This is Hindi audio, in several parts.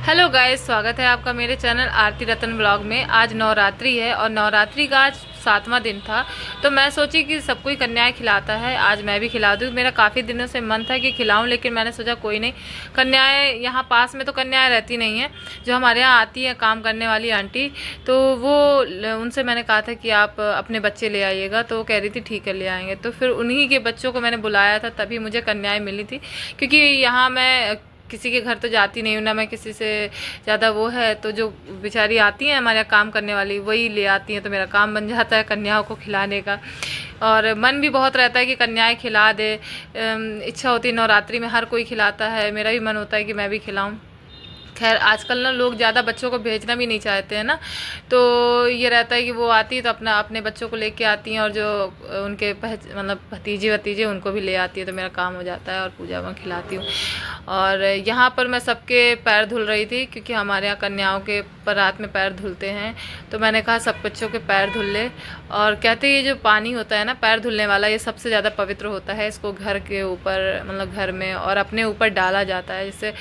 हेलो गाइस, स्वागत है आपका मेरे चैनल आरती रतन ब्लॉग में। आज नवरात्रि है और नवरात्रि का आज 7वां दिन था। तो मैं सोची कि सबको ही कन्याएं खिलाता है, आज मैं भी खिला दूँ। मेरा काफ़ी दिनों से मन था कि खिलाऊं, लेकिन मैंने सोचा कोई नहीं, कन्याएं यहाँ पास में तो कन्याएं रहती नहीं हैं। जो हमारे यहाँ आती हैं काम करने वाली आंटी, तो वो उनसे मैंने कहा था कि आप अपने बच्चे ले आइएगा, तो वो कह रही थी ठीक है ले आएंगे। तो फिर उन्हीं के बच्चों को मैंने बुलाया था, तभी मुझे कन्याएं मिली थी। क्योंकि यहाँ मैं किसी के घर तो जाती नहीं हूँ ना, मैं किसी से ज़्यादा वो है, तो जो बेचारी आती हैं हमारे यहाँ काम करने वाली वही ले आती हैं, तो मेरा काम बन जाता है कन्याओं को खिलाने का। और मन भी बहुत रहता है कि कन्याएं खिला दे। इच्छा होती है, नवरात्रि में हर कोई खिलाता है, मेरा भी मन होता है कि मैं भी खिलाऊँ। खैर आजकल ना लोग ज़्यादा बच्चों को भेजना भी नहीं चाहते हैं ना, तो ये रहता है कि वो आती है तो अपने बच्चों को लेके आती हैं, और जो उनके मतलब भतीजे भतीजे उनको भी ले आती है, तो मेरा काम हो जाता है और पूजा में खिलाती हूँ। और यहाँ पर मैं सबके पैर धुल रही थी, क्योंकि हमारे यहाँ कन्याओं के रात में पैर धुलते हैं, तो मैंने कहा सब बच्चों के पैर धुल ले। और कहते हैं ये जो पानी होता है ना पैर धुलने वाला, ये सबसे ज़्यादा पवित्र होता है। इसको घर के ऊपर मतलब घर में और अपने ऊपर डाला जाता है, जिससे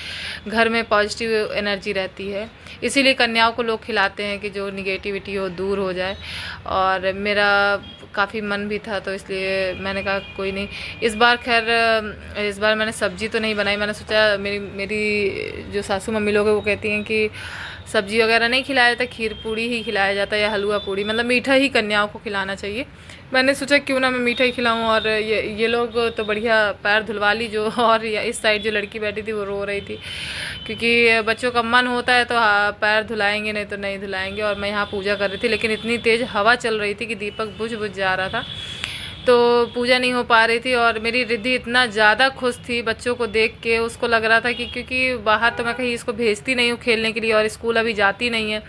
घर में पॉजिटिव एनर्जी रहती है। इसीलिए कन्याओं को लोग खिलाते हैं कि जो निगेटिविटी हो दूर हो जाए। और मेरा काफ़ी मन भी था, तो इसलिए मैंने कहा कोई नहीं। इस बार खैर इस बार मैंने सब्ज़ी तो नहीं बनाई। मैंने सोचा मेरी जो सासू मम्मी लोग हैं वो कहती हैं कि सब्ज़ी वगैरह नहीं खिलाया जाता, खीर पूड़ी ही खिलाया जाता है, या हलवा पूड़ी, मतलब मीठा ही कन्याओं को खिलाना चाहिए। मैंने सोचा क्यों ना मैं मीठा ही खिलाऊं। और ये लोग तो बढ़िया पैर धुलवा ली जो, और इस साइड जो लड़की बैठी थी वो रो रही थी, क्योंकि बच्चों का मन होता है तो पैर धुलाएंगे, नहीं तो नहीं धुलाएंगे। और मैं यहाँ पूजा कर रही थी, लेकिन इतनी तेज़ हवा चल रही थी कि दीपक बुझ जा रहा था, तो पूजा नहीं हो पा रही थी। और मेरी रिद्धि इतना ज़्यादा खुश थी बच्चों को देख के, उसको लग रहा था कि क्योंकि बाहर तो मैं कहीं इसको भेजती नहीं हूँ खेलने के लिए, और स्कूल अभी जाती नहीं है,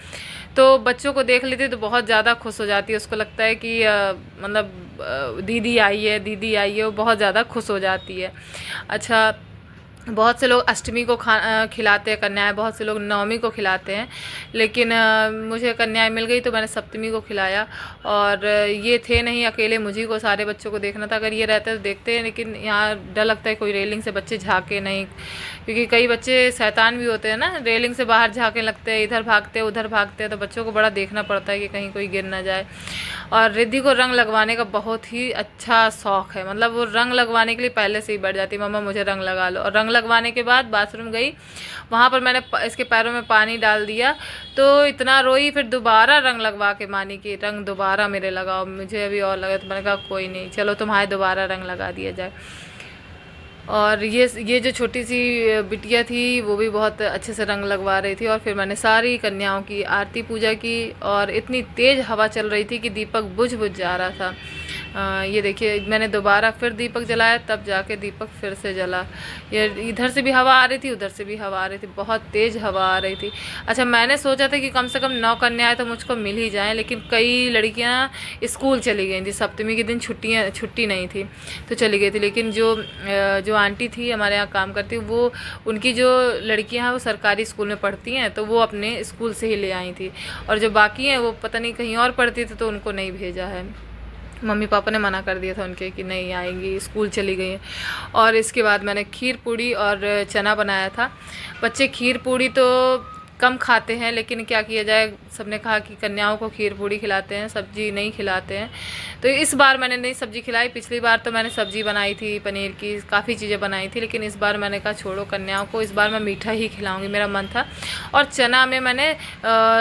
तो बच्चों को देख लेती तो बहुत ज़्यादा खुश हो जाती है। उसको लगता है कि मतलब दीदी आई है, दीदी आई है, वो बहुत ज़्यादा खुश हो जाती है। अच्छा, बहुत से लोग अष्टमी को खिलाते हैं कन्याएं, बहुत से लोग नवमी को खिलाते हैं, लेकिन मुझे कन्याएं मिल गई तो मैंने सप्तमी को खिलाया। और ये थे नहीं अकेले, मुझी को सारे बच्चों को देखना था। अगर ये रहते तो देखते हैं, लेकिन यहाँ डर लगता है कोई रेलिंग से बच्चे झाँके नहीं, क्योंकि कई बच्चे शैतान भी होते हैं ना, रेलिंग से बाहर झाँकने लगते हैं, इधर भागते हैं उधर भागते हैं, तो बच्चों को बड़ा देखना पड़ता है कि कहीं कोई गिर ना जाए। और रिद्धि को रंग लगवाने का बहुत ही अच्छा शौक़ है, मतलब वो रंग लगवाने के लिए पहले से ही बैठ जाती है, मम्मा मुझे रंग लगा लो। और रंग लगवाने के बाद बाथरूम गई, वहाँ पर मैंने इसके पैरों में पानी डाल दिया, तो इतना रोई, फिर दोबारा रंग लगवा के मानी कि रंग दोबारा मेरे लगाओ। मुझे अभी और लगा, तो मैंने कहा कोई नहीं, चलो तुम्हारे दोबारा रंग लगा दिया जाए। और ये जो छोटी सी बिटिया थी वो भी बहुत अच्छे से रंग लगवा रही थी। और फिर मैंने सारी कन्याओं की आरती पूजा की, और इतनी तेज़ हवा चल रही थी कि दीपक बुझ जा रहा था। ये देखिए मैंने दोबारा फिर दीपक जलाया, तब जाके दीपक फिर से जला। ये इधर से भी हवा आ रही थी, उधर से भी हवा आ रही थी, बहुत तेज़ हवा आ रही थी। अच्छा, मैंने सोचा था कि कम से कम 9 कन्याएं तो मुझको मिल ही जाएं, लेकिन कई लड़कियां स्कूल चली गई थी। सप्तमी के दिन छुट्टी नहीं थी तो चली गई थी। लेकिन जो आंटी थी हमारे यहाँ काम करती, वो उनकी जो लड़कियाँ हैं वो सरकारी स्कूल में पढ़ती हैं, तो वो अपने स्कूल से ही ले आई थी। और जो बाकी हैं वो पता नहीं कहीं और पढ़ती थी, तो उनको नहीं भेजा है। मम्मी पापा ने मना कर दिया था उनके कि नहीं आएंगी, स्कूल चली गई हैं। और इसके बाद मैंने खीर पूड़ी और चना बनाया था। बच्चे खीर पूड़ी तो कम खाते हैं, लेकिन क्या किया जाए, सबने कहा कि कन्याओं को खीर पूड़ी खिलाते हैं, सब्जी नहीं खिलाते हैं, तो इस बार मैंने नई सब्ज़ी खिलाई। पिछली बार तो मैंने सब्ज़ी बनाई थी पनीर की, काफ़ी चीज़ें बनाई थी, लेकिन इस बार मैंने कहा छोड़ो कन्याओं को, इस बार मैं मीठा ही खिलाऊंगी, मेरा मन था। और चना में मैंने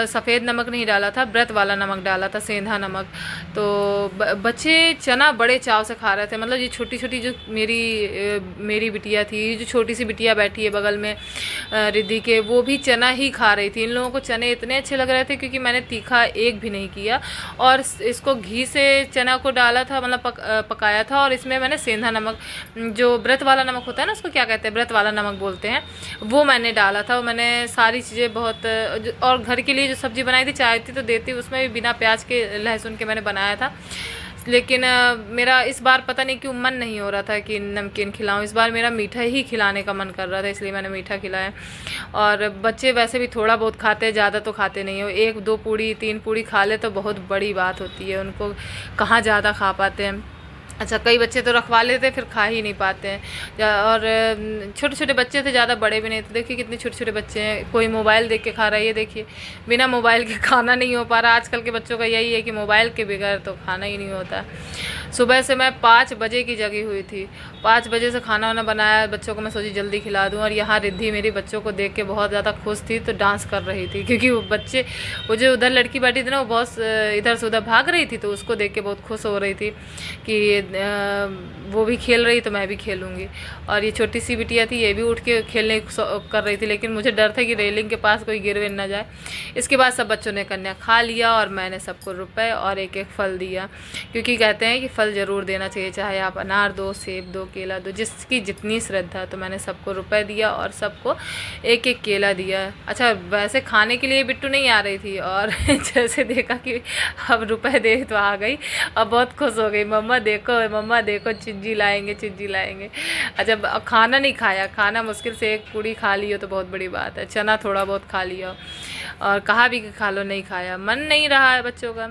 सफ़ेद नमक नहीं डाला था, व्रत वाला नमक डाला था, सेंधा नमक। तो बच्चे चना बड़े चाव से खा रहे थे। मतलब ये छोटी छोटी जो मेरी बिटिया थी, जो छोटी सी बिटिया बैठी है बगल में रिद्धि के, वो भी चना ही खा रही थी। इन लोगों को चने इतने अच्छे लग रहे थे, क्योंकि मैंने तीखा एक भी नहीं किया, और इसको घी से चना को डाला था, मतलब पकाया था। और इसमें मैंने सेंधा नमक, जो व्रत वाला नमक होता है ना, उसको क्या कहते हैं, व्रत वाला नमक बोलते हैं, वो मैंने डाला था। मैंने सारी चीज़ें बहुत, और घर के लिए जो सब्ज़ी बनाई थी, चाय थी तो देती, उसमें भी बिना प्याज के लहसुन के मैंने बनाया था। लेकिन मेरा इस बार पता नहीं क्यों मन नहीं हो रहा था कि नमकीन खिलाऊं, इस बार मेरा मीठा ही खिलाने का मन कर रहा था, इसलिए मैंने मीठा खिलाया। और बच्चे वैसे भी थोड़ा बहुत खाते हैं, ज़्यादा तो खाते नहीं हो, 1-2 पूड़ी 3 पूड़ी खा ले तो बहुत बड़ी बात होती है, उनको कहाँ ज़्यादा खा पाते हैं। अच्छा, कई बच्चे तो रखवा लेते फिर खा ही नहीं पाते हैं। और छोटे छोटे बच्चे थे, ज़्यादा बड़े भी नहीं थे। देखिए कितने छोटे छोटे बच्चे हैं, कोई मोबाइल देख के खा रहा है। ये देखिए बिना मोबाइल के खाना नहीं हो पा रहा। आजकल के बच्चों का यही है कि मोबाइल के बगैर तो खाना ही नहीं होता। सुबह से मैं 5 बजे की जगी हुई थी। 5 बजे से खाना वाना बनाया बच्चों को, मैं सोची जल्दी खिला दूँ। और यहाँ रिद्धि मेरी बच्चों को देख के बहुत ज़्यादा खुश थी, तो डांस कर रही थी, क्योंकि वो जो उधर लड़की बैठी थी ना, वो बहुत इधर से उधर भाग रही थी, तो उसको देख के बहुत खुश हो रही थी कि वो भी खेल रही तो मैं भी खेलूँगी। और ये छोटी सी बिटिया थी, ये भी उठ के खेलने कर रही थी, लेकिन मुझे डर था कि रेलिंग के पास कोई गिर विर ना जाए। इसके बाद सब बच्चों ने कन्या खा लिया और मैंने सबको रुपए और एक एक फल दिया, क्योंकि कहते हैं कि फल ज़रूर देना चाहिए, चाहे आप अनार दो, सेब दो, केला दो, जिसकी जितनी श्रद्धा। तो मैंने सबको रुपए दिया और सबको एक एक केला दिया। अच्छा, वैसे खाने के लिए बिट्टू नहीं आ रही थी, और जैसे देखा कि अब रुपए दे तो आ गई, अब बहुत खुश हो गई। मम्मा देखो चिज्जी लाएंगे, चिज्जी लाएंगे। अच्छा, खाना नहीं खाया, खाना मुश्किल से एक पूड़ी खा ली हो तो बहुत बड़ी बात है। चना थोड़ा बहुत खा लिया, और कहा भी कि खा लो, नहीं खाया, मन नहीं रहा है बच्चों का।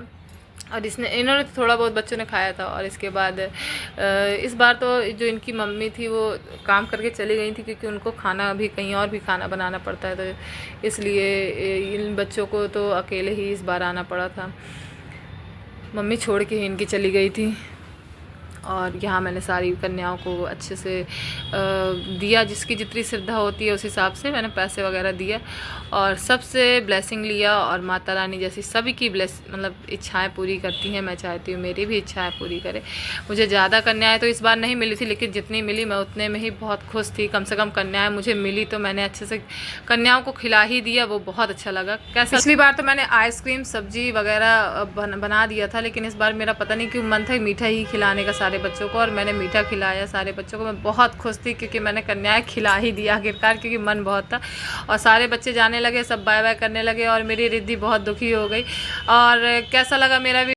और इन्होंने थोड़ा बहुत बच्चों ने खाया था। और इसके बाद इस बार तो जो इनकी मम्मी थी वो काम करके चली गई थी, क्योंकि उनको खाना भी कहीं और भी खाना बनाना पड़ता है, तो इसलिए इन बच्चों को तो अकेले ही इस बार आना पड़ा था। मम्मी छोड़ के ही इनकी चली गई थी। और यहाँ मैंने सारी कन्याओं को अच्छे से दिया, जिसकी जितनी श्रद्धा होती है उस हिसाब से मैंने पैसे वगैरह दिया, और सबसे ब्लेसिंग लिया। और माता रानी जैसी सभी की मतलब इच्छाएं पूरी करती हैं, मैं चाहती हूँ मेरी भी इच्छाएं पूरी करे। मुझे ज़्यादा कन्याएं तो इस बार नहीं मिली थी, लेकिन जितनी मिली मैं उतने में ही बहुत खुश थी। कम से कम कन्याएं मुझे मिली, तो मैंने अच्छे से कन्याओं को खिला ही दिया, वो बहुत अच्छा लगा। कैसा, पिछली बार तो मैंने आइसक्रीम सब्जी वगैरह बना दिया था, लेकिन इस बार मेरा पता नहीं क्यों मन था मीठा ही खिलाने का सारे बच्चों को, और मैंने मीठा खिलाया सारे बच्चों को। मैं बहुत खुश थी, क्योंकि मैंने कन्याएं खिला ही दिया आखिरकार, क्योंकि मन बहुत था। और सारे बच्चे जाने लगे, सब बाय बाय करने लगे, और मेरी रिद्धि बहुत दुखी हो गई। और कैसा लगा मेरा